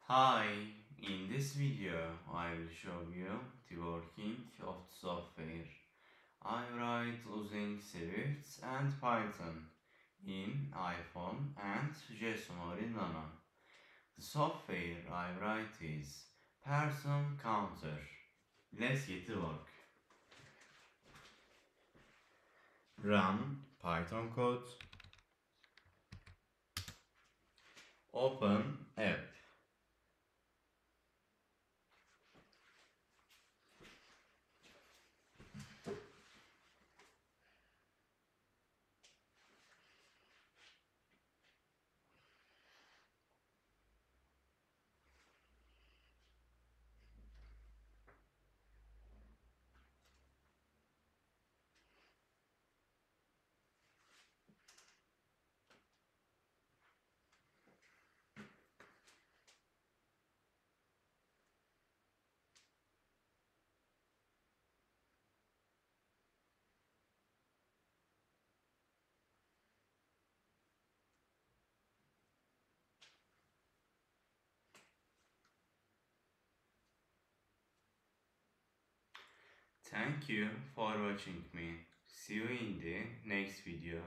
Hi, in this video I will show you the working of the software. I write using Swift and Python in iPhone and JSON or in Nano. The software I write is Person Counter. Let's get to work. Run Python code. Open app. Thank you for watching me. See you in the next video.